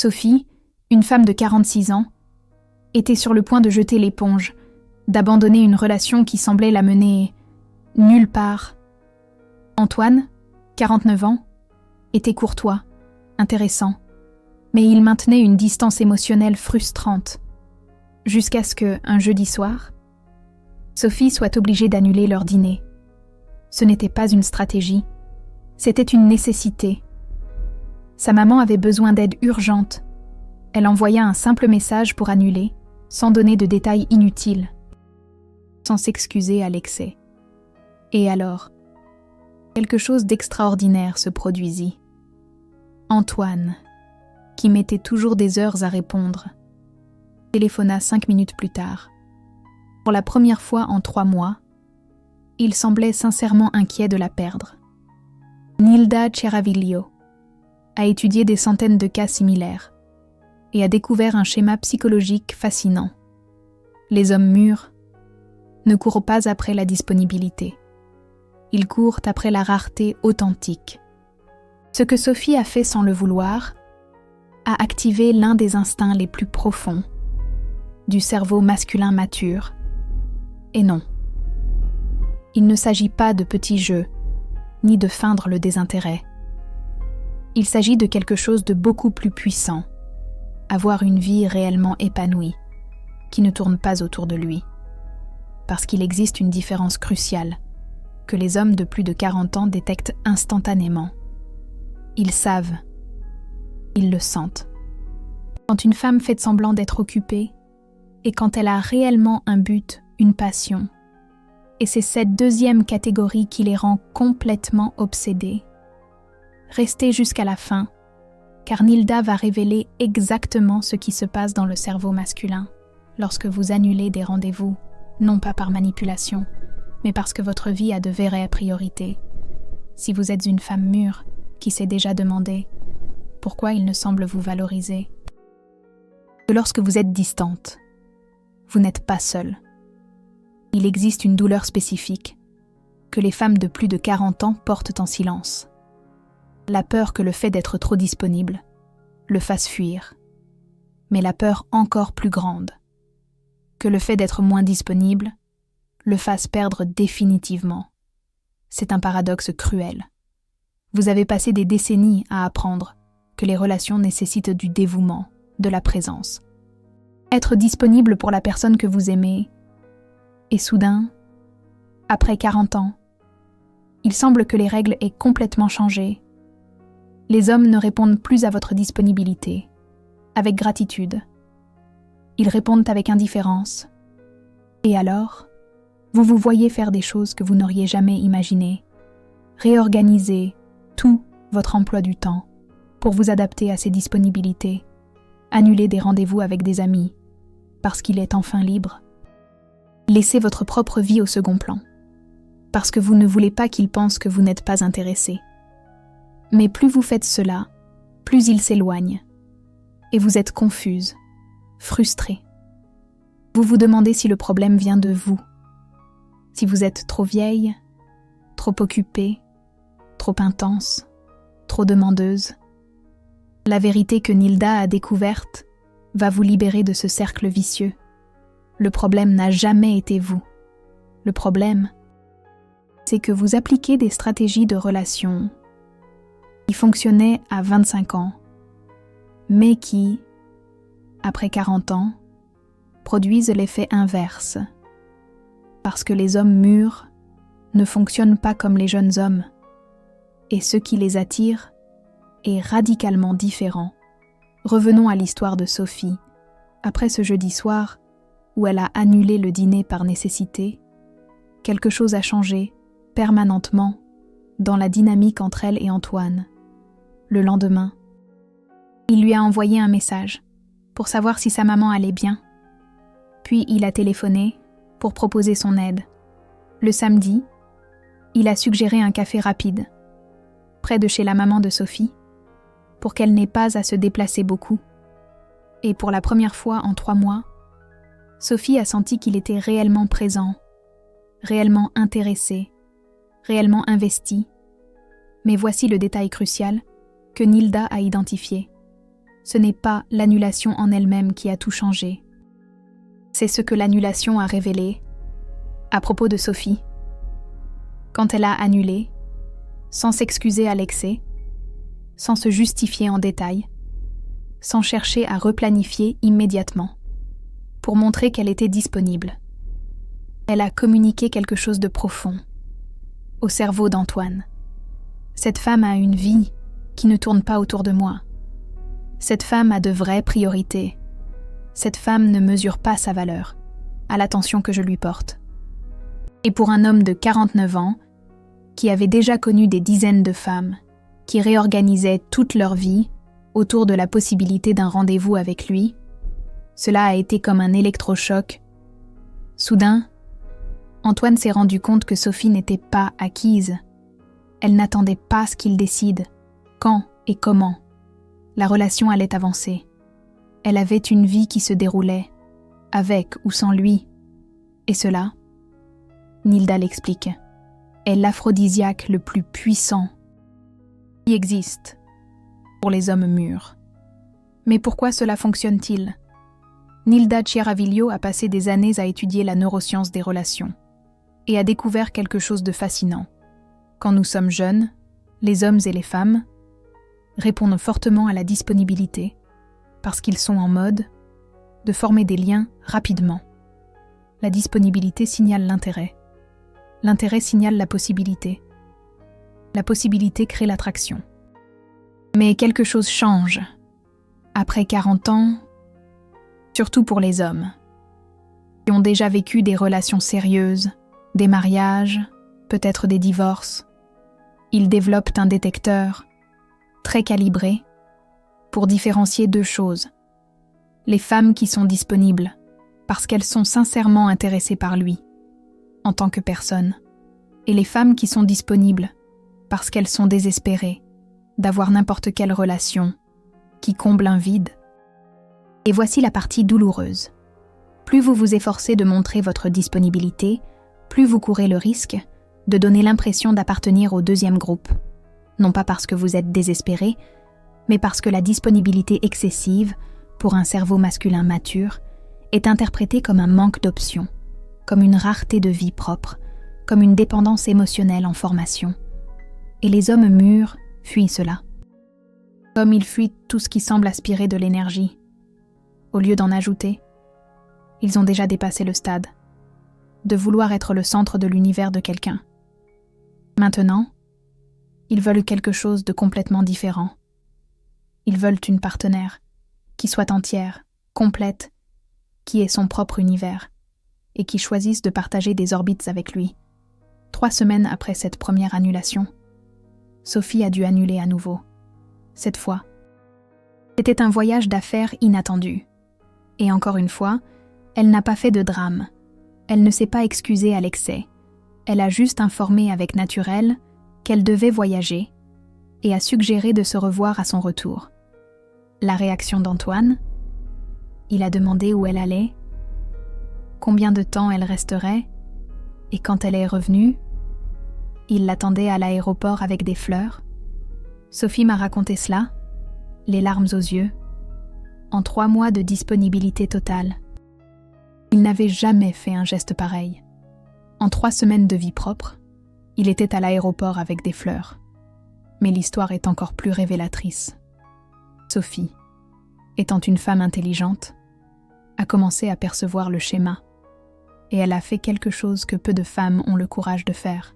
Sophie, une femme de 46 ans, était sur le point de jeter l'éponge, d'abandonner une relation qui semblait la mener nulle part. Antoine, 49 ans, était courtois, intéressant, mais il maintenait une distance émotionnelle frustrante, jusqu'à ce que, un jeudi soir, Sophie soit obligée d'annuler leur dîner. Ce n'était pas une stratégie, c'était une nécessité. Sa maman avait besoin d'aide urgente. Elle envoya un simple message pour annuler, sans donner de détails inutiles, sans s'excuser à l'excès. Et alors, quelque chose d'extraordinaire se produisit. Antoine, qui mettait toujours des heures à répondre, téléphona 5 minutes plus tard. Pour la première fois en 3 mois, il semblait sincèrement inquiet de la perdre. Nilda Ceraviglio a étudié des centaines de cas similaires et a découvert un schéma psychologique fascinant. Les hommes mûrs ne courent pas après la disponibilité. Ils courent après la rareté authentique. Ce que Sophie a fait sans le vouloir a activé l'un des instincts les plus profonds du cerveau masculin mature. Et non, il ne s'agit pas de petits jeux, ni de feindre le désintérêt. Il s'agit de quelque chose de beaucoup plus puissant, avoir une vie réellement épanouie, qui ne tourne pas autour de lui. Parce qu'il existe une différence cruciale, que les hommes de plus de 40 ans détectent instantanément. Ils savent, ils le sentent. Quand une femme fait semblant d'être occupée, et quand elle a réellement un but, une passion, et c'est cette deuxième catégorie qui les rend complètement obsédés. Restez jusqu'à la fin, car Nilda va révéler exactement ce qui se passe dans le cerveau masculin lorsque vous annulez des rendez-vous, non pas par manipulation, mais parce que votre vie a de vraies priorités. Si vous êtes une femme mûre qui s'est déjà demandé pourquoi il ne semble vous valoriser, que lorsque vous êtes distante, vous n'êtes pas seule. Il existe une douleur spécifique que les femmes de plus de 40 ans portent en silence. La peur que le fait d'être trop disponible le fasse fuir, mais la peur encore plus grande que le fait d'être moins disponible le fasse perdre définitivement. C'est un paradoxe cruel. Vous avez passé des décennies à apprendre que les relations nécessitent du dévouement, de la présence. Être disponible pour la personne que vous aimez, et soudain, après 40 ans, il semble que les règles aient complètement changé. Les hommes ne répondent plus à votre disponibilité, avec gratitude. Ils répondent avec indifférence. Et alors, vous vous voyez faire des choses que vous n'auriez jamais imaginées. Réorganiser tout votre emploi du temps pour vous adapter à ces disponibilités. Annuler des rendez-vous avec des amis, parce qu'il est enfin libre. Laissez votre propre vie au second plan, parce que vous ne voulez pas qu'il pense que vous n'êtes pas intéressé. Mais plus vous faites cela, plus il s'éloigne, et vous êtes confuse, frustrée. Vous vous demandez si le problème vient de vous, si vous êtes trop vieille, trop occupée, trop intense, trop demandeuse. La vérité que Nilda a découverte va vous libérer de ce cercle vicieux. Le problème n'a jamais été vous. Le problème, c'est que vous appliquez des stratégies de relation qui fonctionnaient à 25 ans, mais qui, après 40 ans, produisent l'effet inverse. Parce que les hommes mûrs ne fonctionnent pas comme les jeunes hommes, et ce qui les attire est radicalement différent. Revenons à l'histoire de Sophie. Après ce jeudi soir, où elle a annulé le dîner par nécessité, quelque chose a changé, permanemment, dans la dynamique entre elle et Antoine. Le lendemain, il lui a envoyé un message pour savoir si sa maman allait bien. Puis il a téléphoné pour proposer son aide. Le samedi, il a suggéré un café rapide, près de chez la maman de Sophie, pour qu'elle n'ait pas à se déplacer beaucoup. Et pour la première fois en 3 mois, Sophie a senti qu'il était réellement présent, réellement intéressé, réellement investi. Mais voici le détail crucial que Nilda a identifié. ce n'est pas l'annulation en elle-même qui a tout changé. C'est ce que l'annulation a révélé à propos de Sophie. Quand elle a annulé, sans s'excuser à l'excès, sans se justifier en détail, sans chercher à replanifier immédiatement, pour montrer qu'elle était disponible. Elle a communiqué quelque chose de profond au cerveau d'Antoine. Cette femme a une vie qui ne tourne pas autour de moi. Cette femme a de vraies priorités. Cette femme ne mesure pas sa valeur à l'attention que je lui porte. Et pour un homme de 49 ans, qui avait déjà connu des dizaines de femmes, qui réorganisaient toute leur vie autour de la possibilité d'un rendez-vous avec lui, cela a été comme un électrochoc. Soudain, Antoine s'est rendu compte que Sophie n'était pas acquise. Elle n'attendait pas ce qu'il décide, quand et comment. La relation allait avancer. Elle avait une vie qui se déroulait, avec ou sans lui. Et cela, Nilda l'explique, est l'aphrodisiaque le plus puissant qui existe pour les hommes mûrs. Mais pourquoi cela fonctionne-t-il ? Nilda Chiaraviglio a passé des années à étudier la neuroscience des relations et a découvert quelque chose de fascinant. Quand nous sommes jeunes, les hommes et les femmes répondent fortement à la disponibilité parce qu'ils sont en mode de former des liens rapidement. La disponibilité signale l'intérêt. L'intérêt signale la possibilité. La possibilité crée l'attraction. Mais quelque chose change. Après 40 ans, surtout pour les hommes, qui ont déjà vécu des relations sérieuses, des mariages, peut-être des divorces, ils développent un détecteur très calibré pour différencier deux choses. Les femmes qui sont disponibles parce qu'elles sont sincèrement intéressées par lui, en tant que personne, et les femmes qui sont disponibles parce qu'elles sont désespérées d'avoir n'importe quelle relation qui comble un vide. Et voici la partie douloureuse. Plus vous vous efforcez de montrer votre disponibilité, plus vous courez le risque de donner l'impression d'appartenir au deuxième groupe. Non pas parce que vous êtes désespéré, mais parce que la disponibilité excessive, pour un cerveau masculin mature, est interprétée comme un manque d'options, comme une rareté de vie propre, comme une dépendance émotionnelle en formation. Et les hommes mûrs fuient cela. Comme ils fuient tout ce qui semble aspirer de l'énergie. Au lieu d'en ajouter, ils ont déjà dépassé le stade de vouloir être le centre de l'univers de quelqu'un. Maintenant, ils veulent quelque chose de complètement différent. Ils veulent une partenaire qui soit entière, complète, qui ait son propre univers et qui choisisse de partager des orbites avec lui. 3 semaines après cette première annulation, Sophie a dû annuler à nouveau. Cette fois, c'était un voyage d'affaires inattendu. Et encore une fois, elle n'a pas fait de drame. Elle ne s'est pas excusée à l'excès. Elle a juste informé avec naturel qu'elle devait voyager et a suggéré de se revoir à son retour. La réaction d'Antoine ? Il a demandé où elle allait, combien de temps elle resterait, et quand elle est revenue, il l'attendait à l'aéroport avec des fleurs. Sophie m'a raconté cela, les larmes aux yeux, en 3 mois de disponibilité totale. Il n'avait jamais fait un geste pareil. En 3 semaines de vie propre, il était à l'aéroport avec des fleurs. Mais l'histoire est encore plus révélatrice. Sophie, étant une femme intelligente, a commencé à percevoir le schéma, et elle a fait quelque chose que peu de femmes ont le courage de faire.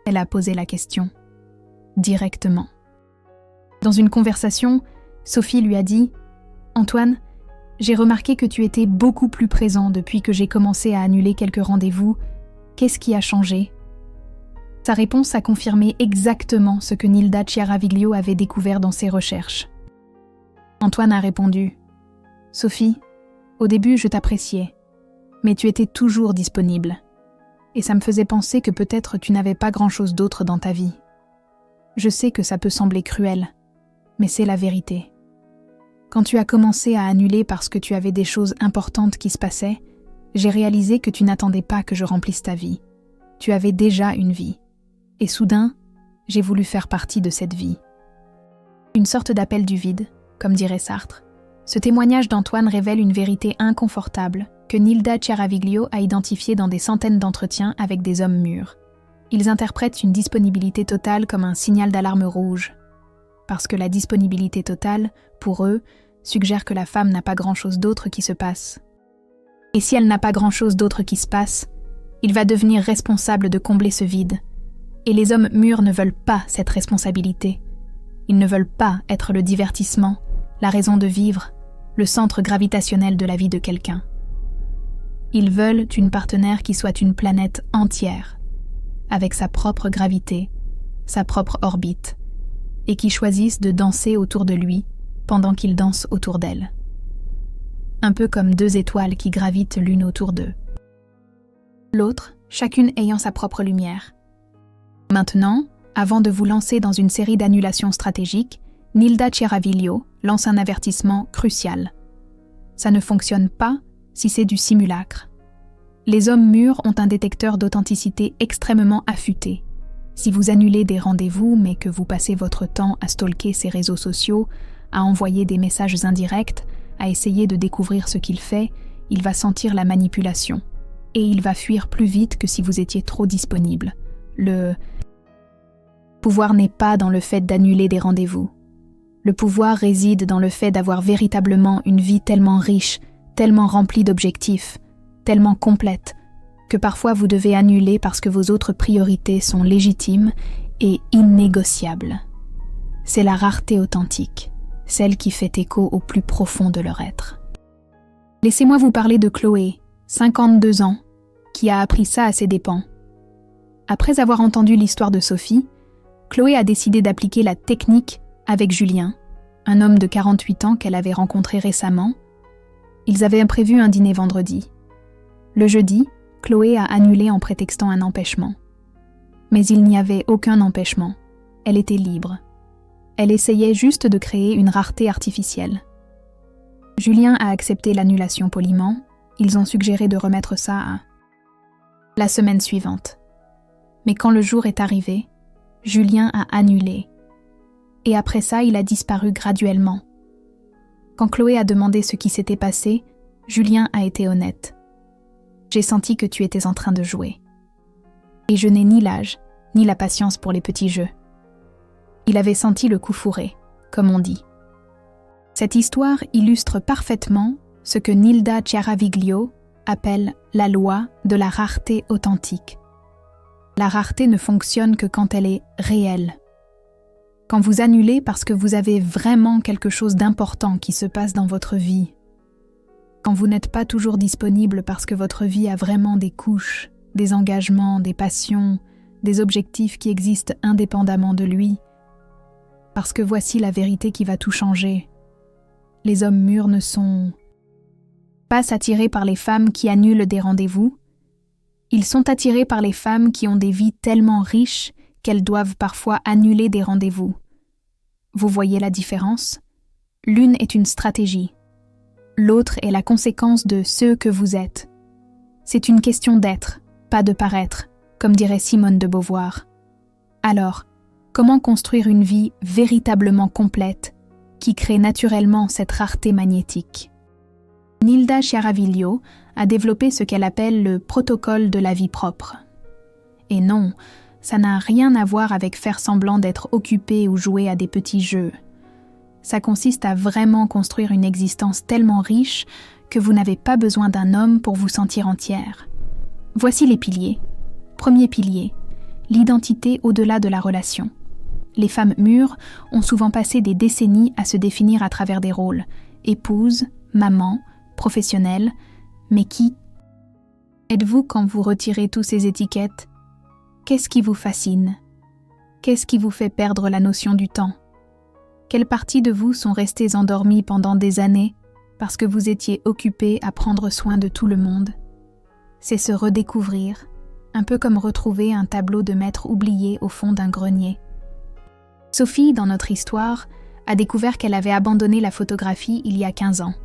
Elle a posé la question, directement. Dans une conversation, Sophie lui a dit « Antoine, j'ai remarqué que tu étais beaucoup plus présent depuis que j'ai commencé à annuler quelques rendez-vous. Qu'est-ce qui a changé ?» Sa réponse a confirmé exactement ce que Nilda Chiaraviglio avait découvert dans ses recherches. Antoine a répondu « Sophie, au début je t'appréciais, mais tu étais toujours disponible. Et ça me faisait penser que peut-être tu n'avais pas grand-chose d'autre dans ta vie. Je sais que ça peut sembler cruel, mais c'est la vérité. Quand tu as commencé à annuler parce que tu avais des choses importantes qui se passaient, j'ai réalisé que tu n'attendais pas que je remplisse ta vie. Tu avais déjà une vie. Et soudain, j'ai voulu faire partie de cette vie. Une sorte d'appel du vide, comme dirait Sartre. Ce témoignage d'Antoine révèle une vérité inconfortable que Nilda Ciaraviglio a identifiée dans des centaines d'entretiens avec des hommes mûrs. Ils interprètent une disponibilité totale comme un signal d'alarme rouge. Parce que la disponibilité totale, pour eux, suggère que la femme n'a pas grand-chose d'autre qui se passe. Et si elle n'a pas grand-chose d'autre qui se passe, il va devenir responsable de combler ce vide. Et les hommes mûrs ne veulent pas cette responsabilité. Ils ne veulent pas être le divertissement, la raison de vivre, le centre gravitationnel de la vie de quelqu'un. Ils veulent une partenaire qui soit une planète entière, avec sa propre gravité, sa propre orbite, et qui choisisse de danser autour de lui pendant qu'il danse autour d'elle. Un peu comme deux étoiles qui gravitent l'une autour d'eux. L'autre, chacune ayant sa propre lumière. Maintenant, avant de vous lancer dans une série d'annulations stratégiques, Nilda Ciaraviglio lance un avertissement crucial. Ça ne fonctionne pas si c'est du simulacre. Les hommes mûrs ont un détecteur d'authenticité extrêmement affûté. Si vous annulez des rendez-vous mais que vous passez votre temps à stalker ses réseaux sociaux, à envoyer des messages indirects, à essayer de découvrir ce qu'il fait, il va sentir la manipulation. Et il va fuir plus vite que si vous étiez trop disponible. Le pouvoir n'est pas dans le fait d'annuler des rendez-vous. Le pouvoir réside dans le fait d'avoir véritablement une vie tellement riche, tellement remplie d'objectifs, tellement complète, que parfois vous devez annuler parce que vos autres priorités sont légitimes et innégociables. C'est la rareté authentique, celle qui fait écho au plus profond de leur être. Laissez-moi vous parler de Chloé, 52 ans, qui a appris ça à ses dépens. Après avoir entendu l'histoire de Sophie, Chloé a décidé d'appliquer la technique avec Julien, un homme de 48 ans qu'elle avait rencontré récemment. Ils avaient prévu un dîner vendredi. Le jeudi, Chloé a annulé en prétextant un empêchement. Mais il n'y avait aucun empêchement. Elle était libre. Elle essayait juste de créer une rareté artificielle. Julien a accepté l'annulation poliment. Ils ont suggéré de remettre ça à la semaine suivante. Mais quand le jour est arrivé, Julien a annulé. Et après ça, il a disparu graduellement. Quand Chloé a demandé ce qui s'était passé, Julien a été honnête. J'ai senti que tu étais en train de jouer. Et je n'ai ni l'âge, ni la patience pour les petits jeux. Il avait senti le coup fourré, comme on dit. Cette histoire illustre parfaitement ce que Nilda Ciaraviglio appelle la loi de la rareté authentique. La rareté ne fonctionne que quand elle est réelle. Quand vous annulez parce que vous avez vraiment quelque chose d'important qui se passe dans votre vie. Quand vous n'êtes pas toujours disponible parce que votre vie a vraiment des couches, des engagements, des passions, des objectifs qui existent indépendamment de lui. Parce que voici la vérité qui va tout changer. Les hommes mûrs ne sont pas attirés par les femmes qui annulent des rendez-vous. Ils sont attirés par les femmes qui ont des vies tellement riches qu'elles doivent parfois annuler des rendez-vous. Vous voyez la différence? L'une est une stratégie. L'autre est la conséquence de ce que vous êtes. C'est une question d'être, pas de paraître, comme dirait Simone de Beauvoir. Alors, comment construire une vie véritablement complète qui crée naturellement cette rareté magnétique? Nilda Ciaraviglio a développé ce qu'elle appelle le protocole de la vie propre. Et non, ça n'a rien à voir avec faire semblant d'être occupé ou jouer à des petits jeux. Ça consiste à vraiment construire une existence tellement riche que vous n'avez pas besoin d'un homme pour vous sentir entière. Voici les piliers. Premier pilier, l'identité au-delà de la relation. Les femmes mûres ont souvent passé des décennies à se définir à travers des rôles, épouse, maman, professionnelle, mais qui êtes-vous quand vous retirez toutes ces étiquettes? Qu'est-ce qui vous fascine? Qu'est-ce qui vous fait perdre la notion du temps? Quelles parties de vous sont restées endormies pendant des années parce que vous étiez occupé à prendre soin de tout le monde? C'est se redécouvrir, un peu comme retrouver un tableau de maître oublié au fond d'un grenier. Sophie, dans notre histoire, a découvert qu'elle avait abandonné la photographie il y a 15 ans.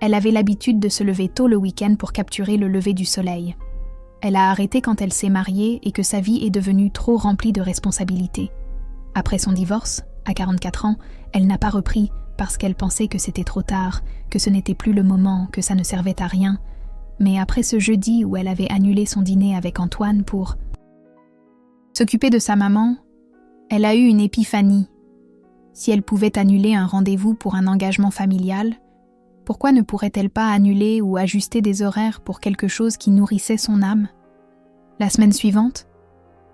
Elle avait l'habitude de se lever tôt le week-end pour capturer le lever du soleil. Elle a arrêté quand elle s'est mariée et que sa vie est devenue trop remplie de responsabilités. Après son divorce, à 44 ans, elle n'a pas repris parce qu'elle pensait que c'était trop tard, que ce n'était plus le moment, que ça ne servait à rien. Mais après ce jeudi où elle avait annulé son dîner avec Antoine pour s'occuper de sa maman, elle a eu une épiphanie. Si elle pouvait annuler un rendez-vous pour un engagement familial, pourquoi ne pourrait-elle pas annuler ou ajuster des horaires pour quelque chose qui nourrissait son âme ? La semaine suivante,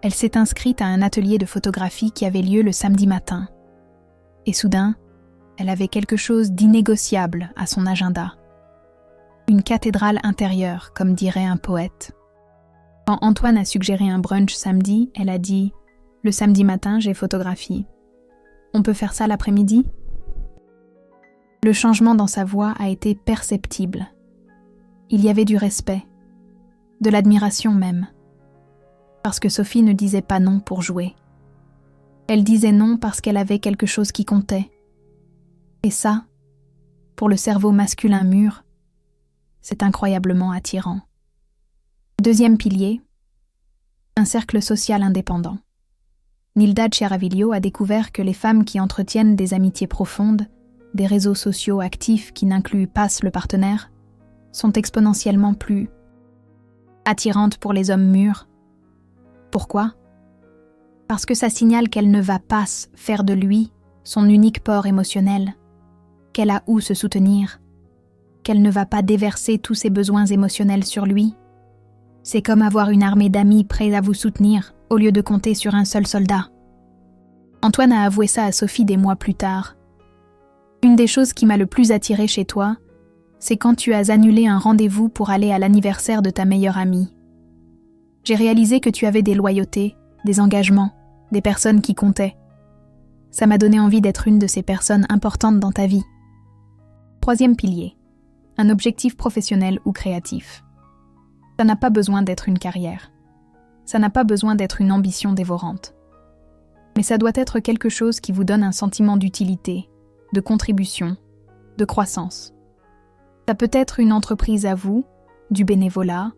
elle s'est inscrite à un atelier de photographie qui avait lieu le samedi matin. Et soudain, elle avait quelque chose d'innégociable à son agenda. Une cathédrale intérieure, comme dirait un poète. Quand Antoine a suggéré un brunch samedi, elle a dit « Le samedi matin, j'ai photographie. On peut faire ça l'après-midi ?» Le changement dans sa voix a été perceptible. Il y avait du respect, de l'admiration même. Parce que Sophie ne disait pas non pour jouer. Elle disait non parce qu'elle avait quelque chose qui comptait. Et ça, pour le cerveau masculin mûr, c'est incroyablement attirant. Deuxième pilier, un cercle social indépendant. Nilda Chiaraviglio a découvert que les femmes qui entretiennent des amitiés profondes, des réseaux sociaux actifs qui n'incluent pas le partenaire, sont exponentiellement plus attirantes pour les hommes mûrs. Pourquoi ? Parce que ça signale qu'elle ne va pas faire de lui son unique port émotionnel, qu'elle a où se soutenir, qu'elle ne va pas déverser tous ses besoins émotionnels sur lui. C'est comme avoir une armée d'amis prêts à vous soutenir au lieu de compter sur un seul soldat. Antoine a avoué ça à Sophie des mois plus tard. Une des choses qui m'a le plus attirée chez toi, c'est quand tu as annulé un rendez-vous pour aller à l'anniversaire de ta meilleure amie. J'ai réalisé que tu avais des loyautés, des engagements, des personnes qui comptaient. Ça m'a donné envie d'être une de ces personnes importantes dans ta vie. Troisième pilier, un objectif professionnel ou créatif. Ça n'a pas besoin d'être une carrière. Ça n'a pas besoin d'être une ambition dévorante. Mais ça doit être quelque chose qui vous donne un sentiment d'utilité, de contribution, de croissance. Ça peut être une entreprise à vous, du bénévolat,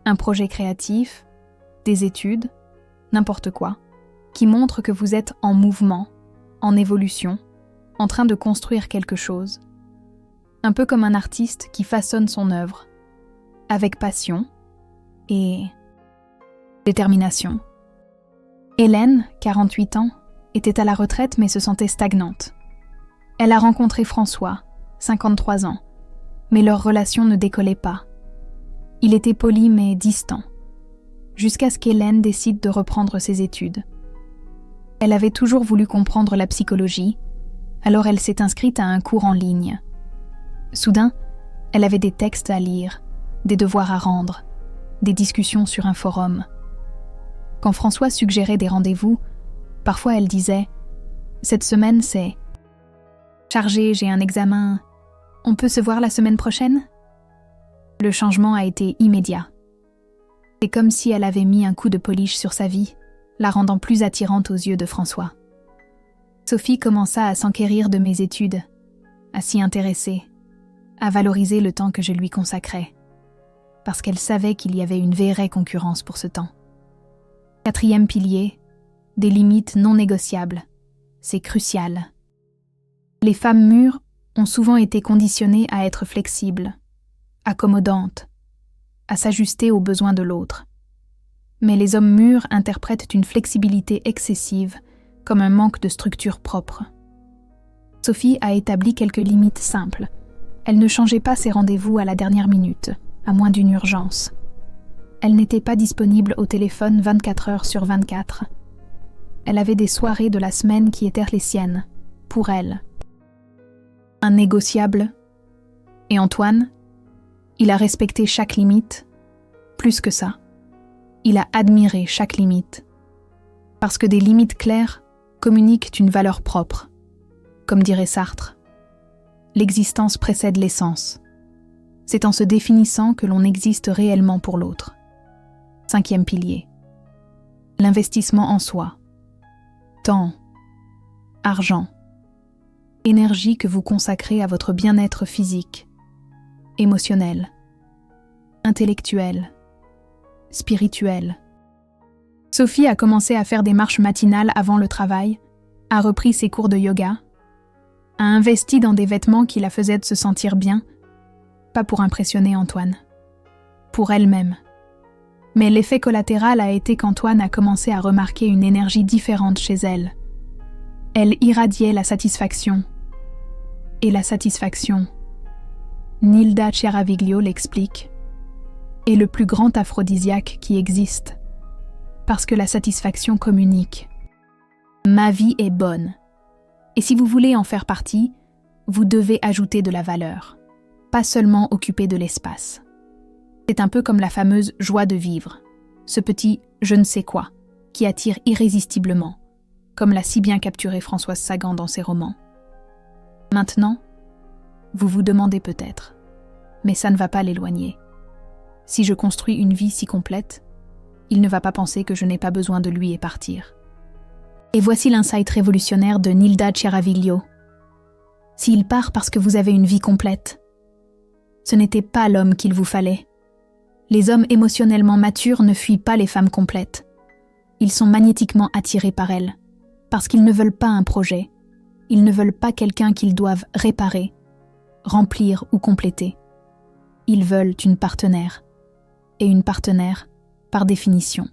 un projet créatif, des études, n'importe quoi, qui montre que vous êtes en mouvement, en évolution, en train de construire quelque chose. Un peu comme un artiste qui façonne son œuvre, avec passion et détermination. Hélène, 48 ans, était à la retraite mais se sentait stagnante. Elle a rencontré François, 53 ans, mais leur relation ne décollait pas. Il était poli mais distant, jusqu'à ce qu'Hélène décide de reprendre ses études. Elle avait toujours voulu comprendre la psychologie, alors elle s'est inscrite à un cours en ligne. Soudain, elle avait des textes à lire, des devoirs à rendre, des discussions sur un forum. Quand François suggérait des rendez-vous, parfois elle disait « Cette semaine, c'est chargé, j'ai un examen. On peut se voir la semaine prochaine ?» Le changement a été immédiat. C'est comme si elle avait mis un coup de polish sur sa vie, la rendant plus attirante aux yeux de François. Sophie commença à s'enquérir de mes études, à s'y intéresser, à valoriser le temps que je lui consacrais, parce qu'elle savait qu'il y avait une vraie concurrence pour ce temps. Quatrième pilier, des limites non négociables. C'est crucial. Les femmes mûres ont souvent été conditionnées à être flexibles, accommodantes, à s'ajuster aux besoins de l'autre. Mais les hommes mûrs interprètent une flexibilité excessive comme un manque de structure propre. Sophie a établi quelques limites simples. Elle ne changeait pas ses rendez-vous à la dernière minute, à moins d'une urgence. Elle n'était pas disponible au téléphone 24 heures sur 24. Elle avait des soirées de la semaine qui étaient les siennes, pour elle. Un négociable. Et Antoine, il a respecté chaque limite. Plus que ça, il a admiré chaque limite. Parce que des limites claires communiquent une valeur propre. Comme dirait Sartre, l'existence précède l'essence. C'est en se définissant que l'on existe réellement pour l'autre. Cinquième pilier. L'investissement en soi. Temps, argent, énergie que vous consacrez à votre bien-être physique, émotionnel, intellectuel, spirituel. Sophie a commencé à faire des marches matinales avant le travail, a repris ses cours de yoga. a investi dans des vêtements qui la faisaient se sentir bien, pas pour impressionner Antoine, pour elle-même. Mais l'effet collatéral a été qu'Antoine a commencé à remarquer une énergie différente chez elle. Elle irradiait la satisfaction. Et la satisfaction, Nilda Chiaraviglio l'explique, est le plus grand aphrodisiaque qui existe, parce que la satisfaction communique. Ma vie est bonne, et si vous voulez en faire partie, vous devez ajouter de la valeur, pas seulement occuper de l'espace. C'est un peu comme la fameuse joie de vivre, ce petit je ne sais quoi, qui attire irrésistiblement, comme l'a si bien capturé Françoise Sagan dans ses romans. Maintenant, vous vous demandez peut-être, mais ça ne va pas l'éloigner. Si je construis une vie si complète, il ne va pas penser que je n'ai pas besoin de lui et partir. Et voici l'insight révolutionnaire de Nilda Chiaraviglio. S'il part parce que vous avez une vie complète, ce n'était pas l'homme qu'il vous fallait. Les hommes émotionnellement matures ne fuient pas les femmes complètes. Ils sont magnétiquement attirés par elles, parce qu'ils ne veulent pas un projet. Ils ne veulent pas quelqu'un qu'ils doivent réparer, remplir ou compléter. Ils veulent une partenaire. Et une partenaire, par définition.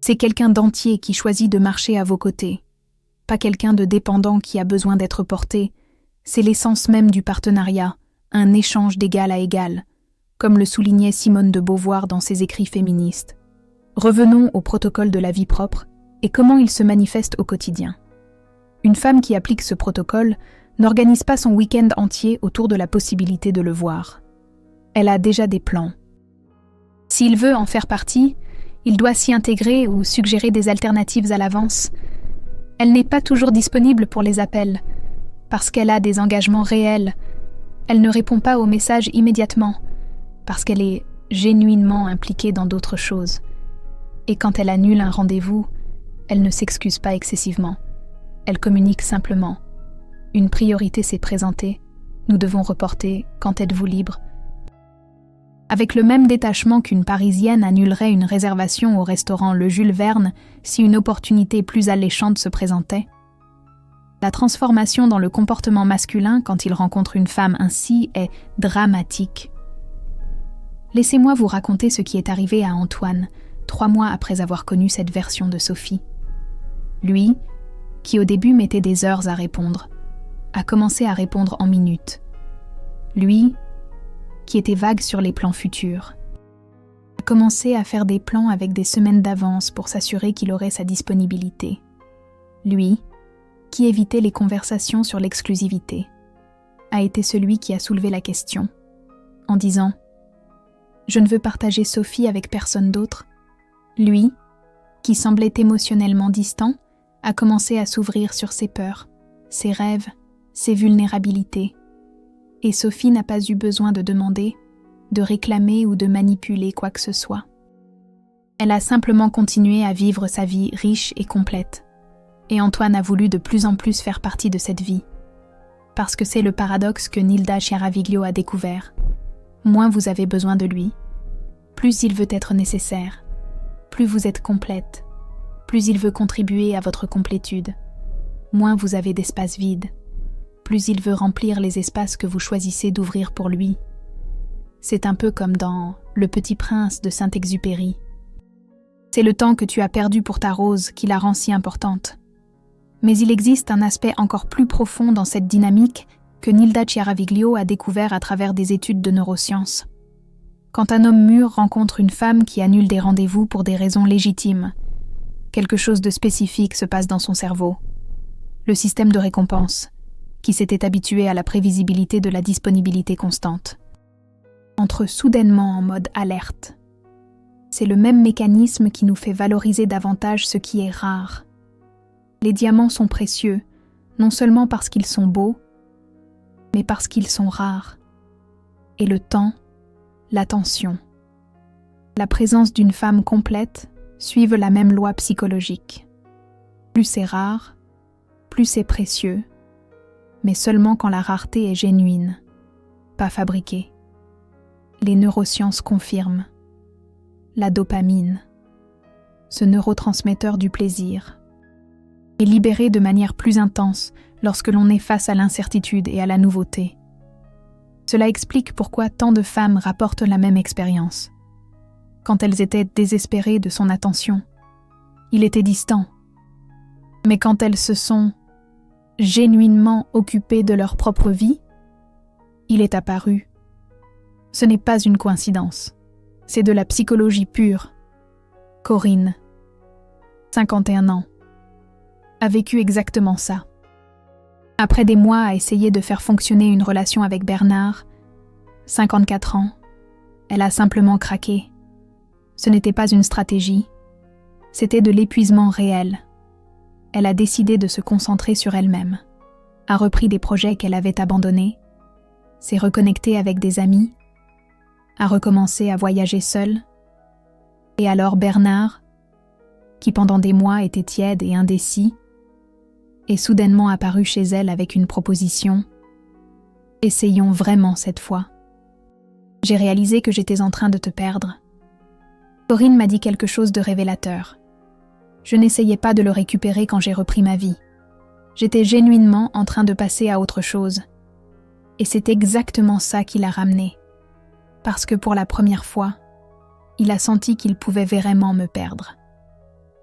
C'est quelqu'un d'entier qui choisit de marcher à vos côtés, pas quelqu'un de dépendant qui a besoin d'être porté. C'est l'essence même du partenariat, un échange d'égal à égal, comme le soulignait Simone de Beauvoir dans ses écrits féministes. Revenons au protocole de la vie propre et comment il se manifeste au quotidien. Une femme qui applique ce protocole n'organise pas son week-end entier autour de la possibilité de le voir. Elle a déjà des plans. S'il veut en faire partie, il doit s'y intégrer ou suggérer des alternatives à l'avance. Elle n'est pas toujours disponible pour les appels, parce qu'elle a des engagements réels. Elle ne répond pas aux messages immédiatement, parce qu'elle est genuinement impliquée dans d'autres choses. Et quand elle annule un rendez-vous, elle ne s'excuse pas excessivement. Elle communique simplement. Une priorité s'est présentée, nous devons reporter, quand êtes-vous libre ? Avec le même détachement qu'une Parisienne annulerait une réservation au restaurant Le Jules Verne si une opportunité plus alléchante se présentait. La transformation dans le comportement masculin quand il rencontre une femme ainsi est dramatique. Laissez-moi vous raconter ce qui est arrivé à Antoine, 3 mois après avoir connu cette version de Sophie. Lui, qui au début mettait des heures à répondre, a commencé à répondre en minutes. Lui, qui était vague sur les plans futurs, a commencé à faire des plans avec des semaines d'avance pour s'assurer qu'il aurait sa disponibilité. Lui, qui évitait les conversations sur l'exclusivité, a été celui qui a soulevé la question, en disant « Je ne veux partager Sophie avec personne d'autre ». Lui, qui semblait émotionnellement distant, a commencé à s'ouvrir sur ses peurs, ses rêves, ses vulnérabilités. Et Sophie n'a pas eu besoin de demander, de réclamer ou de manipuler quoi que ce soit. Elle a simplement continué à vivre sa vie riche et complète. Et Antoine a voulu de plus en plus faire partie de cette vie. Parce que c'est le paradoxe que Nilda Chiaraviglio a découvert. Moins vous avez besoin de lui, plus il veut être nécessaire, plus vous êtes complète, plus il veut contribuer à votre complétude. Moins vous avez d'espace vide, plus il veut remplir les espaces que vous choisissez d'ouvrir pour lui. C'est un peu comme dans Le Petit Prince de Saint-Exupéry. C'est le temps que tu as perdu pour ta rose qui la rend si importante. Mais il existe un aspect encore plus profond dans cette dynamique que Nilda Chiaraviglio a découvert à travers des études de neurosciences. Quand un homme mûr rencontre une femme qui annule des rendez-vous pour des raisons légitimes, quelque chose de spécifique se passe dans son cerveau. Le système de récompense, qui s'était habitué à la prévisibilité de la disponibilité constante, entre soudainement en mode alerte. C'est le même mécanisme qui nous fait valoriser davantage ce qui est rare. Les diamants sont précieux, non seulement parce qu'ils sont beaux, mais parce qu'ils sont rares. Et le temps, l'attention, la présence d'une femme complète suivent la même loi psychologique. Plus c'est rare, plus c'est précieux, mais seulement quand la rareté est génuine, pas fabriquée. Les neurosciences confirment. La dopamine, ce neurotransmetteur du plaisir, et libérée de manière plus intense lorsque l'on est face à l'incertitude et à la nouveauté. Cela explique pourquoi tant de femmes rapportent la même expérience. Quand elles étaient désespérées de son attention, il était distant. Mais quand elles se sont génuinement occupées de leur propre vie, il est apparu. Ce n'est pas une coïncidence, c'est de la psychologie pure. Corinne, 51 ans, a vécu exactement ça. Après des mois à essayer de faire fonctionner une relation avec Bernard, 54 ans, elle a simplement craqué. Ce n'était pas une stratégie, c'était de l'épuisement réel. Elle a décidé de se concentrer sur elle-même, a repris des projets qu'elle avait abandonnés, s'est reconnectée avec des amis, a recommencé à voyager seule. Et alors Bernard, qui pendant des mois était tiède et indécis, est soudainement apparu chez elle avec une proposition. Essayons vraiment cette fois. J'ai réalisé que j'étais en train de te perdre. Corinne m'a dit quelque chose de révélateur. Je n'essayais pas de le récupérer quand j'ai repris ma vie. J'étais genuinement en train de passer à autre chose. Et c'est exactement ça qui l'a ramené. Parce que pour la première fois, il a senti qu'il pouvait vraiment me perdre.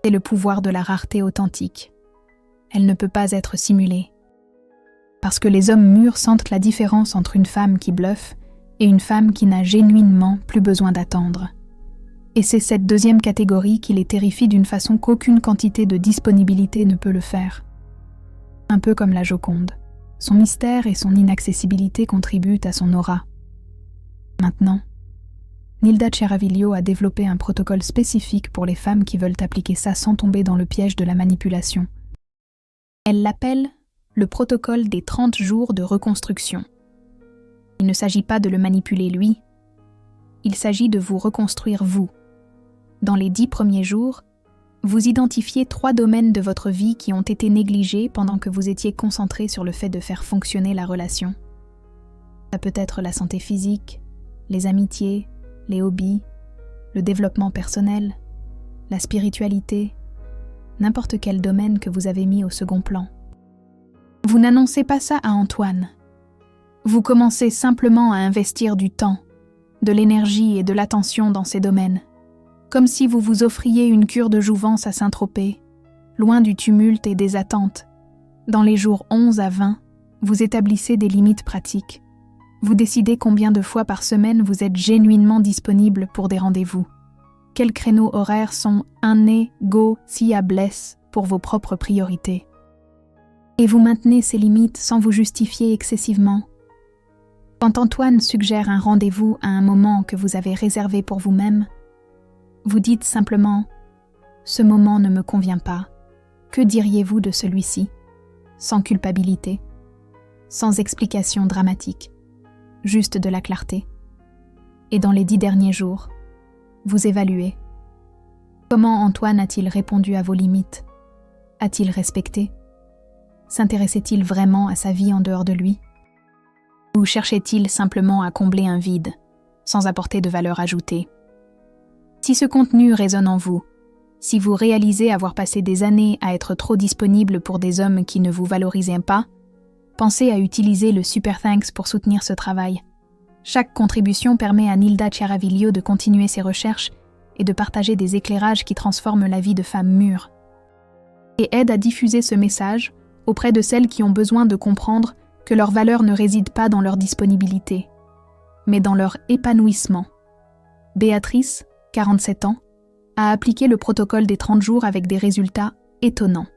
C'est le pouvoir de la rareté authentique. Elle ne peut pas être simulée. Parce que les hommes mûrs sentent la différence entre une femme qui bluffe et une femme qui n'a genuinement plus besoin d'attendre. Et c'est cette deuxième catégorie qui les terrifie d'une façon qu'aucune quantité de disponibilité ne peut le faire. Un peu comme la Joconde. Son mystère et son inaccessibilité contribuent à son aura. Maintenant, Nilda Chiaraviglio a développé un protocole spécifique pour les femmes qui veulent appliquer ça sans tomber dans le piège de la manipulation. Elle l'appelle le protocole des 30 jours de reconstruction. Il ne s'agit pas de le manipuler lui, il s'agit de vous reconstruire vous. Dans les 10 premiers jours, vous identifiez 3 domaines de votre vie qui ont été négligés pendant que vous étiez concentré sur le fait de faire fonctionner la relation. Ça peut être la santé physique, les amitiés, les hobbies, le développement personnel, la spiritualité, n'importe quel domaine que vous avez mis au second plan. Vous n'annoncez pas ça à Antoine. Vous commencez simplement à investir du temps, de l'énergie et de l'attention dans ces domaines, comme si vous vous offriez une cure de jouvence à Saint-Tropez, loin du tumulte et des attentes. Dans les jours 11 à 20, vous établissez des limites pratiques. Vous décidez combien de fois par semaine vous êtes genuinement disponible pour des rendez-vous. Quels créneaux horaires sont négociables pour vos propres priorités. Et vous maintenez ces limites sans vous justifier excessivement. Quand Antoine suggère un rendez-vous à un moment que vous avez réservé pour vous-même, vous dites simplement « Ce moment ne me convient pas. Que diriez-vous de celui-ci » sans culpabilité, sans explication dramatique, juste de la clarté. Et dans les 10 derniers jours, vous évaluez. Comment Antoine a-t-il répondu à vos limites? A-t-il respecté? S'intéressait-il vraiment à sa vie en dehors de lui? Ou cherchait-il simplement à combler un vide, sans apporter de valeur ajoutée? Si ce contenu résonne en vous, si vous réalisez avoir passé des années à être trop disponible pour des hommes qui ne vous valorisaient pas, pensez à utiliser le Super Thanks pour soutenir ce travail. Chaque contribution permet à Nilda Chiaraviglio de continuer ses recherches et de partager des éclairages qui transforment la vie de femmes mûres. Et aide à diffuser ce message auprès de celles qui ont besoin de comprendre que leur valeur ne réside pas dans leur disponibilité, mais dans leur épanouissement. Béatrice, 47 ans, a appliqué le protocole des 30 jours avec des résultats étonnants.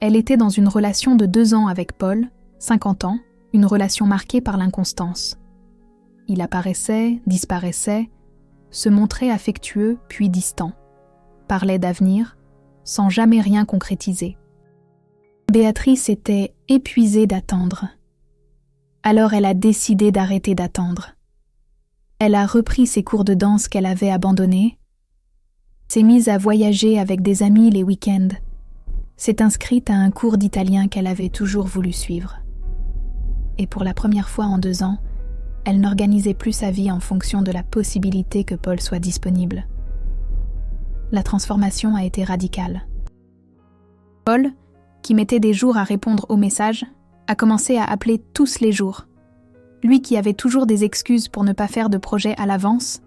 Elle était dans une relation de 2 ans avec Paul, 50 ans, une relation marquée par l'inconstance. Il apparaissait, disparaissait, se montrait affectueux puis distant, parlait d'avenir, sans jamais rien concrétiser. Béatrice était épuisée d'attendre. Alors elle a décidé d'arrêter d'attendre. Elle a repris ses cours de danse qu'elle avait abandonnés, s'est mise à voyager avec des amis les week-ends, s'est inscrite à un cours d'italien qu'elle avait toujours voulu suivre. Et pour la première fois en 2 ans, elle n'organisait plus sa vie en fonction de la possibilité que Paul soit disponible. La transformation a été radicale. Paul, qui mettait des jours à répondre aux messages, a commencé à appeler tous les jours. Lui qui avait toujours des excuses pour ne pas faire de projet à l'avance,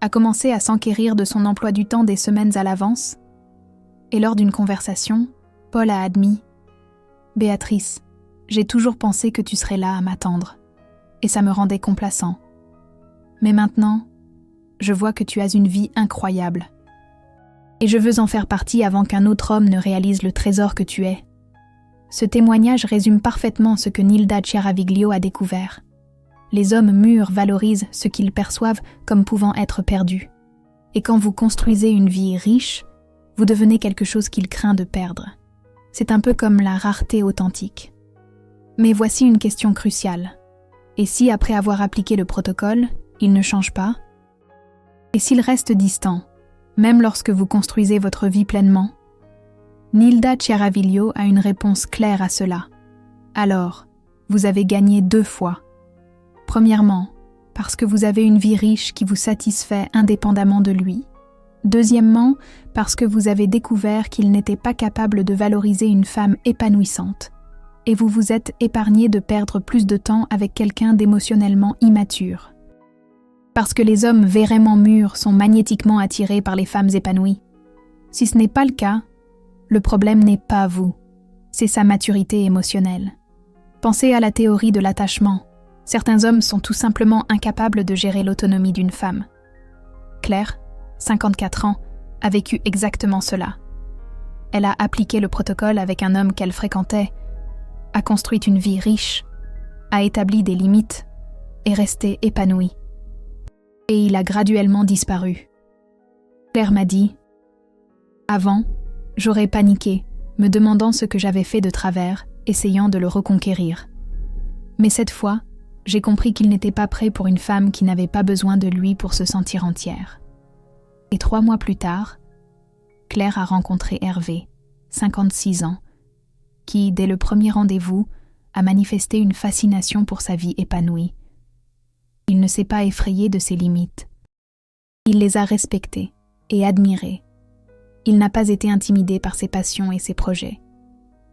a commencé à s'enquérir de son emploi du temps des semaines à l'avance, et lors d'une conversation, Paul a admis « Béatrice, j'ai toujours pensé que tu serais là à m'attendre, et ça me rendait complaçant. Mais maintenant, je vois que tu as une vie incroyable. Et je veux en faire partie avant qu'un autre homme ne réalise le trésor que tu es. » Ce témoignage résume parfaitement ce que Nilda Chiaraviglio a découvert. Les hommes mûrs valorisent ce qu'ils perçoivent comme pouvant être perdu. Et quand vous construisez une vie riche, vous devenez quelque chose qu'il craint de perdre. C'est un peu comme la rareté authentique. Mais voici une question cruciale. Et si, après avoir appliqué le protocole, il ne change pas? Et s'il reste distant, même lorsque vous construisez votre vie pleinement? Nilda Chiaraviglio a une réponse claire à cela. Alors, vous avez gagné 2 fois. Premièrement, parce que vous avez une vie riche qui vous satisfait indépendamment de lui. Deuxièmement, parce que vous avez découvert qu'il n'était pas capable de valoriser une femme épanouissante. Et vous vous êtes épargné de perdre plus de temps avec quelqu'un d'émotionnellement immature. Parce que les hommes vraiment mûrs sont magnétiquement attirés par les femmes épanouies. Si ce n'est pas le cas, le problème n'est pas vous, c'est sa maturité émotionnelle. Pensez à la théorie de l'attachement. Certains hommes sont tout simplement incapables de gérer l'autonomie d'une femme. Claire, 54 ans, a vécu exactement cela. Elle a appliqué le protocole avec un homme qu'elle fréquentait, a construit une vie riche, a établi des limites et resté épanouie. Et il a graduellement disparu. Claire m'a dit « Avant, j'aurais paniqué, me demandant ce que j'avais fait de travers, essayant de le reconquérir. Mais cette fois, j'ai compris qu'il n'était pas prêt pour une femme qui n'avait pas besoin de lui pour se sentir entière. » Et 3 mois plus tard, Claire a rencontré Hervé, 56 ans, qui, dès le premier rendez-vous, a manifesté une fascination pour sa vie épanouie. Il ne s'est pas effrayé de ses limites. Il les a respectées et admirées. Il n'a pas été intimidé par ses passions et ses projets.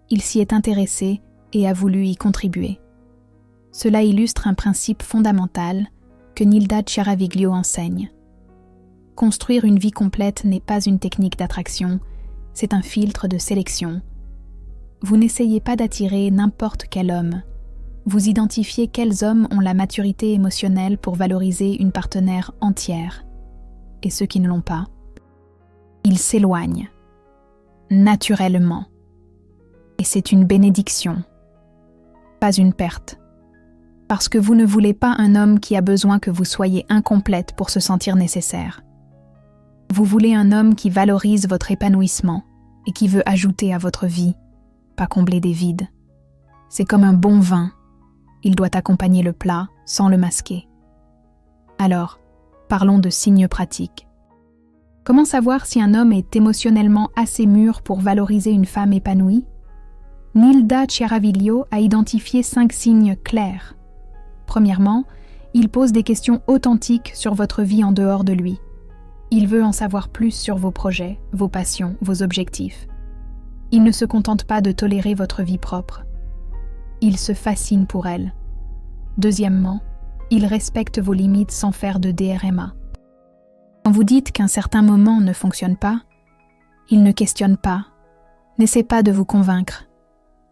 Il s'y est intéressé et a voulu y contribuer. Cela illustre un principe fondamental que Nilda Chiaraviglio enseigne. Construire une vie complète n'est pas une technique d'attraction, c'est un filtre de sélection. Vous n'essayez pas d'attirer n'importe quel homme. Vous identifiez quels hommes ont la maturité émotionnelle pour valoriser une partenaire entière. Et ceux qui ne l'ont pas, ils s'éloignent, naturellement. Et c'est une bénédiction, pas une perte. Parce que vous ne voulez pas un homme qui a besoin que vous soyez incomplète pour se sentir nécessaire. Vous voulez un homme qui valorise votre épanouissement et qui veut ajouter à votre vie, pas combler des vides. C'est comme un bon vin, il doit accompagner le plat sans le masquer. Alors, parlons de signes pratiques. Comment savoir si un homme est émotionnellement assez mûr pour valoriser une femme épanouie? Nilda Chiaraviglio a identifié 5 signes clairs. Premièrement, il pose des questions authentiques sur votre vie en dehors de lui. Il veut en savoir plus sur vos projets, vos passions, vos objectifs. Il ne se contente pas de tolérer votre vie propre. Il se fascine pour elle. Deuxièmement, il respecte vos limites sans faire de DRMA. Quand vous dites qu'un certain moment ne fonctionne pas, il ne questionne pas, n'essaie pas de vous convaincre,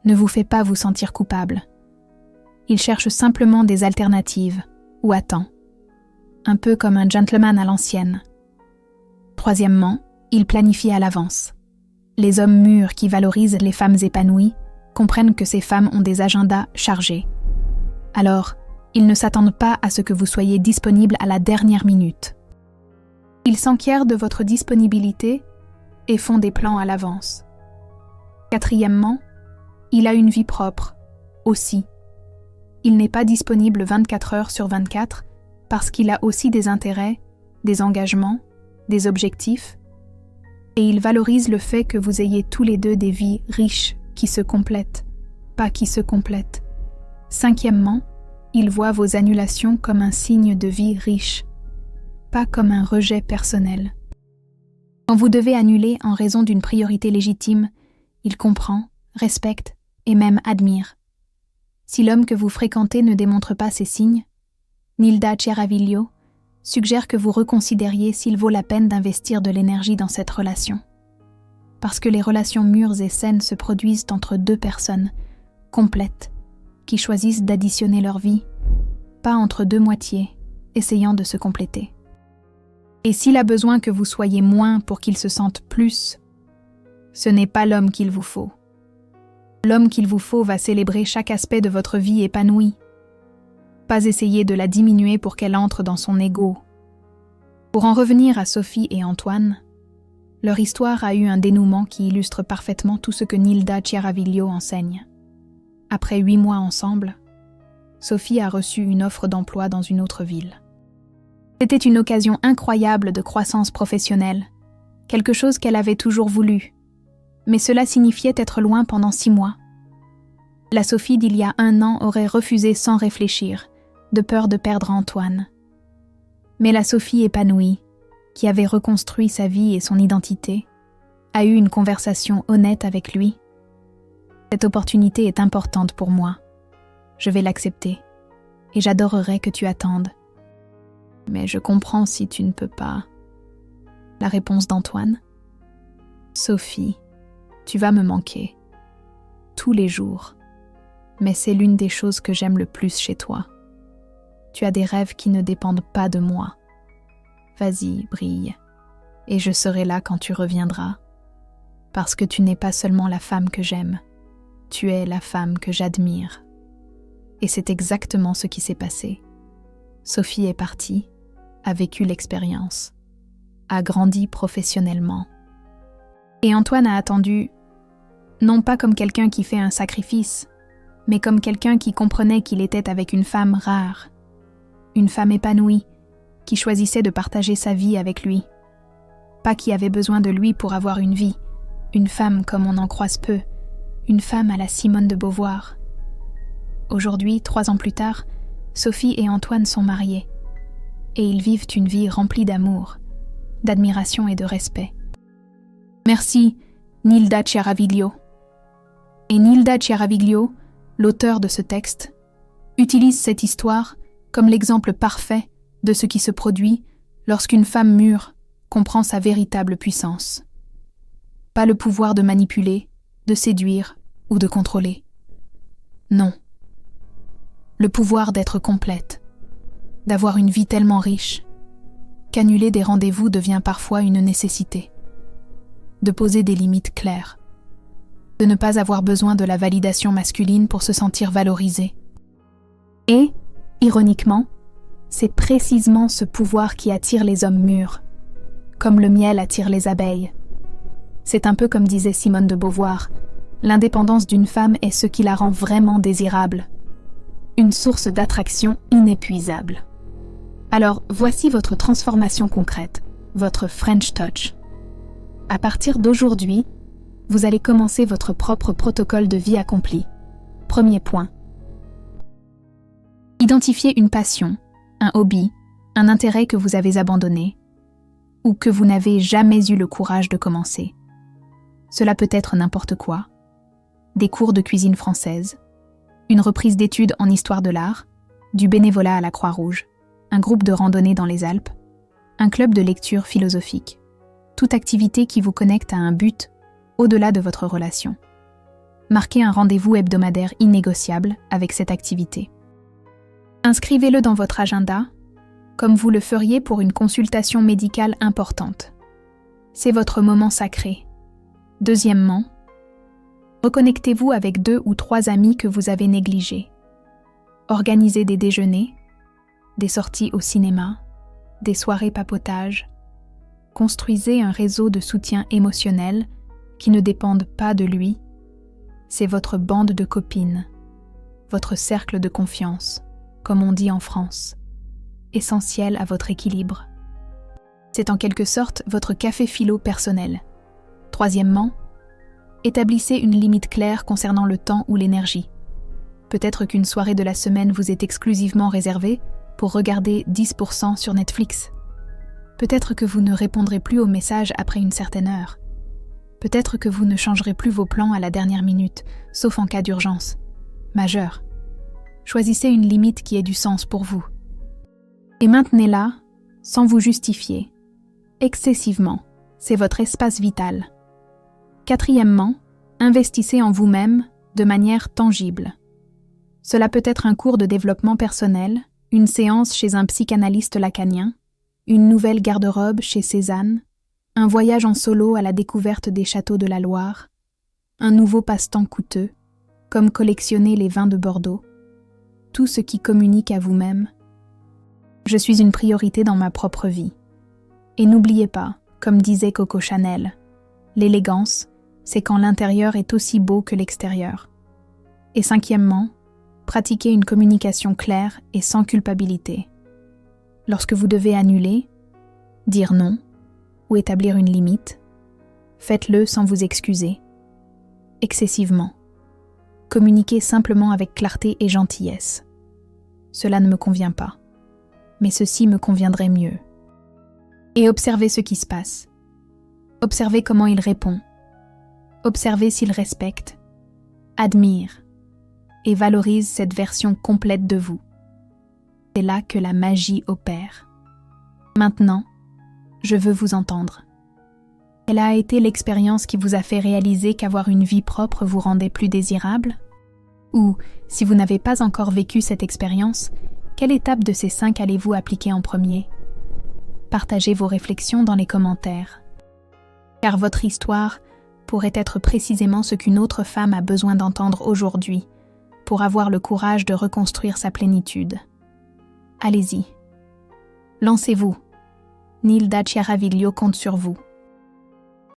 ne vous fait pas vous sentir coupable. Il cherche simplement des alternatives ou attend, un peu comme un gentleman à l'ancienne. Troisièmement, il planifie à l'avance. Les hommes mûrs qui valorisent les femmes épanouies comprennent que ces femmes ont des agendas chargés. Alors, ils ne s'attendent pas à ce que vous soyez disponible à la dernière minute. Ils s'enquièrent de votre disponibilité et font des plans à l'avance. Quatrièmement, il a une vie propre, aussi. Il n'est pas disponible 24 heures sur 24 parce qu'il a aussi des intérêts, des engagements, des objectifs, et il valorise le fait que vous ayez tous les deux des vies riches qui se complètent, pas qui se complètent. Cinquièmement, il voit vos annulations comme un signe de vie riche, pas comme un rejet personnel. Quand vous devez annuler en raison d'une priorité légitime, il comprend, respecte et même admire. Si l'homme que vous fréquentez ne démontre pas ces signes, Nilda Chiaraviglio suggère que vous reconsidériez s'il vaut la peine d'investir de l'énergie dans cette relation. Parce que les relations mûres et saines se produisent entre deux personnes complètes qui choisissent d'additionner leur vie, pas entre deux moitiés essayant de se compléter. Et s'il a besoin que vous soyez moins pour qu'il se sente plus, ce n'est pas l'homme qu'il vous faut. L'homme qu'il vous faut va célébrer chaque aspect de votre vie épanouie, pas essayer de la diminuer pour qu'elle entre dans son ego. Pour en revenir à Sophie et Antoine, leur histoire a eu un dénouement qui illustre parfaitement tout ce que Nilda Chiaraviglio enseigne. Après 8 mois ensemble, Sophie a reçu une offre d'emploi dans une autre ville. C'était une occasion incroyable de croissance professionnelle, quelque chose qu'elle avait toujours voulu, mais cela signifiait être loin pendant 6 mois. La Sophie d'il y a 1 an aurait refusé sans réfléchir, de peur de perdre Antoine. Mais la Sophie épanouie, qui avait reconstruit sa vie et son identité, a eu une conversation honnête avec lui. Cette opportunité est importante pour moi. Je vais l'accepter, et j'adorerais que tu attendes. Mais je comprends si tu ne peux pas. La réponse d'Antoine. Sophie, tu vas me manquer. Tous les jours. Mais c'est l'une des choses que j'aime le plus chez toi. Tu as des rêves qui ne dépendent pas de moi. Vas-y, brille. Et je serai là quand tu reviendras. Parce que tu n'es pas seulement la femme que j'aime. Tu es la femme que j'admire. Et c'est exactement ce qui s'est passé. Sophie est partie, a vécu l'expérience, a grandi professionnellement. Et Antoine a attendu, non pas comme quelqu'un qui fait un sacrifice, mais comme quelqu'un qui comprenait qu'il était avec une femme rare, une femme épanouie, qui choisissait de partager sa vie avec lui. Pas qui avait besoin de lui pour avoir une vie, une femme comme on en croise peu, une femme à la Simone de Beauvoir. Aujourd'hui, 3 ans plus tard, Sophie et Antoine sont mariés, et ils vivent une vie remplie d'amour, d'admiration et de respect. Merci, Nilda Chiaraviglio. Et Nilda Chiaraviglio, l'auteur de ce texte, utilise cette histoire comme l'exemple parfait de ce qui se produit lorsqu'une femme mûre comprend sa véritable puissance. Pas le pouvoir de manipuler, de séduire ou de contrôler. Non. Le pouvoir d'être complète, d'avoir une vie tellement riche qu'annuler des rendez-vous devient parfois une nécessité, de poser des limites claires, de ne pas avoir besoin de la validation masculine pour se sentir valorisé. Et, ironiquement, c'est précisément ce pouvoir qui attire les hommes mûrs, comme le miel attire les abeilles. C'est un peu comme disait Simone de Beauvoir, l'indépendance d'une femme est ce qui la rend vraiment désirable, une source d'attraction inépuisable. Alors, voici votre transformation concrète, votre French Touch. À partir d'aujourd'hui, vous allez commencer votre propre protocole de vie accompli. Premier point. Identifiez une passion, un hobby, un intérêt que vous avez abandonné ou que vous n'avez jamais eu le courage de commencer. Cela peut être n'importe quoi. Des cours de cuisine française, une reprise d'études en histoire de l'art, du bénévolat à la Croix-Rouge, un groupe de randonnée dans les Alpes, un club de lecture philosophique. Toute activité qui vous connecte à un but au-delà de votre relation. Marquez un rendez-vous hebdomadaire innégociable avec cette activité. Inscrivez-le dans votre agenda, comme vous le feriez pour une consultation médicale importante. C'est votre moment sacré. Deuxièmement, reconnectez-vous avec 2 ou 3 amis que vous avez négligés. Organisez des déjeuners, des sorties au cinéma, des soirées papotage. Construisez un réseau de soutien émotionnel qui ne dépendent pas de lui. C'est votre bande de copines, votre cercle de confiance, comme on dit en France, essentiel à votre équilibre. C'est en quelque sorte votre café philo personnel. Troisièmement, établissez une limite claire concernant le temps ou l'énergie. Peut-être qu'une soirée de la semaine vous est exclusivement réservée pour regarder 10% sur Netflix. Peut-être que vous ne répondrez plus aux messages après une certaine heure. Peut-être que vous ne changerez plus vos plans à la dernière minute, sauf en cas d'urgence majeure. Choisissez une limite qui ait du sens pour vous. Et maintenez-la sans vous justifier. Excessivement, c'est votre espace vital. Quatrièmement, investissez en vous-même de manière tangible. Cela peut être un cours de développement personnel, une séance chez un psychanalyste lacanien, une nouvelle garde-robe chez Cézanne, un voyage en solo à la découverte des châteaux de la Loire, un nouveau passe-temps coûteux, comme collectionner les vins de Bordeaux, tout ce qui communique à vous-même. Je suis une priorité dans ma propre vie. Et n'oubliez pas, comme disait Coco Chanel, l'élégance, c'est quand l'intérieur est aussi beau que l'extérieur. Et cinquièmement, pratiquez une communication claire et sans culpabilité. Lorsque vous devez annuler, dire non ou établir une limite, faites-le sans vous excuser. Excessivement. Communiquez simplement avec clarté et gentillesse. Cela ne me convient pas, mais ceci me conviendrait mieux. Et observez ce qui se passe. Observez comment il répond. Observez s'il respecte, admire et valorise cette version complète de vous. C'est là que la magie opère. Maintenant, je veux vous entendre. Quelle a été l'expérience qui vous a fait réaliser qu'avoir une vie propre vous rendait plus désirable? Ou, si vous n'avez pas encore vécu cette expérience, quelle étape de ces 5 allez-vous appliquer en premier? Partagez vos réflexions dans les commentaires. Car votre histoire pourrait être précisément ce qu'une autre femme a besoin d'entendre aujourd'hui pour avoir le courage de reconstruire sa plénitude. Allez-y. Lancez-vous. Nilda Chiaraviglio compte sur vous.